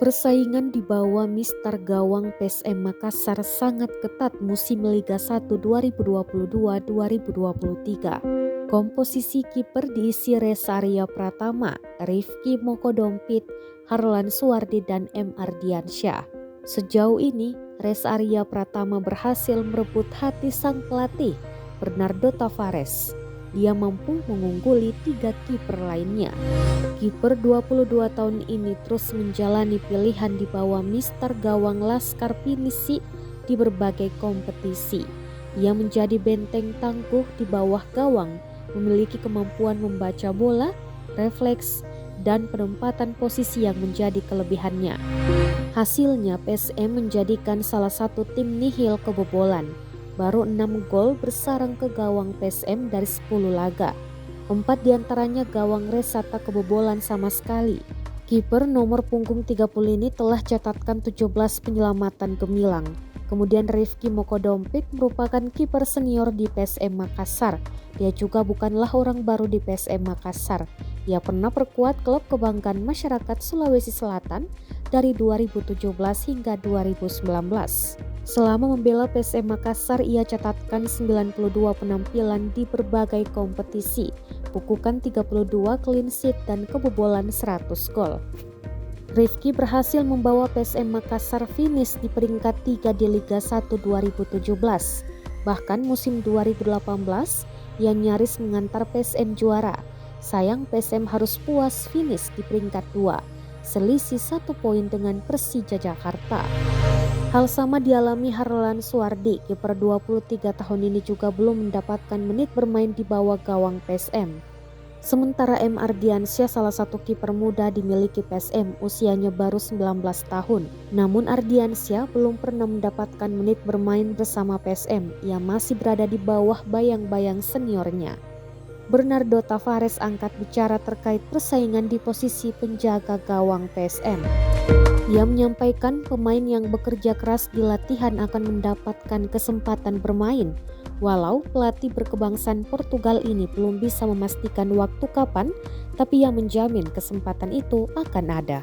Persaingan di bawah Mister Gawang PSM Makassar sangat ketat musim Liga 1 2022-2023. Komposisi kiper diisi Reza Arya Pratama, Rifki Mokodompit, Harlan Suwardi, dan M. Ardiansyah. Sejauh ini, Reza Arya Pratama berhasil merebut hati sang pelatih, Bernardo Tavares. Dia mampu mengungguli 3 kiper lainnya. Kiper 22 tahun ini terus menjalani pilihan di bawah Mister Gawang Laskar Pinisi di berbagai kompetisi. Ia menjadi benteng tangguh di bawah gawang, memiliki kemampuan membaca bola, refleks, dan penempatan posisi yang menjadi kelebihannya. Hasilnya PSM menjadikan salah satu tim nihil kebobolan. Baru 6 gol bersarang ke gawang PSM dari 10 laga. 4 diantaranya gawang Reza tak kebobolan sama sekali. Kiper nomor punggung 30 ini telah catatkan 17 penyelamatan gemilang. Kemudian Rifki Mokodompit merupakan kiper senior di PSM Makassar. Dia juga bukanlah orang baru di PSM Makassar. Ia pernah perkuat klub kebanggaan masyarakat Sulawesi Selatan dari 2017 hingga 2019. Selama membela PSM Makassar, ia catatkan 92 penampilan di berbagai kompetisi, bukukan 32 clean sheet dan kebobolan 100 gol. Rifki berhasil membawa PSM Makassar finish di peringkat 3 di Liga 1 2017. Bahkan musim 2018, ia nyaris mengantar PSM juara. Sayang PSM harus puas finish di peringkat 2, selisih 1 poin dengan Persija Jakarta. Hal sama dialami Harlan Suwardi, kiper 23 tahun ini juga belum mendapatkan menit bermain di bawah gawang PSM. Sementara M. Ardiansyah salah satu kiper muda dimiliki PSM, usianya baru 19 tahun. Namun Ardiansyah belum pernah mendapatkan menit bermain bersama PSM, ia masih berada di bawah bayang-bayang seniornya. Bernardo Tavares angkat bicara terkait persaingan di posisi penjaga gawang PSM. Ia menyampaikan pemain yang bekerja keras di latihan akan mendapatkan kesempatan bermain. Walau pelatih berkebangsaan Portugal ini belum bisa memastikan waktu kapan, tapi ia menjamin kesempatan itu akan ada.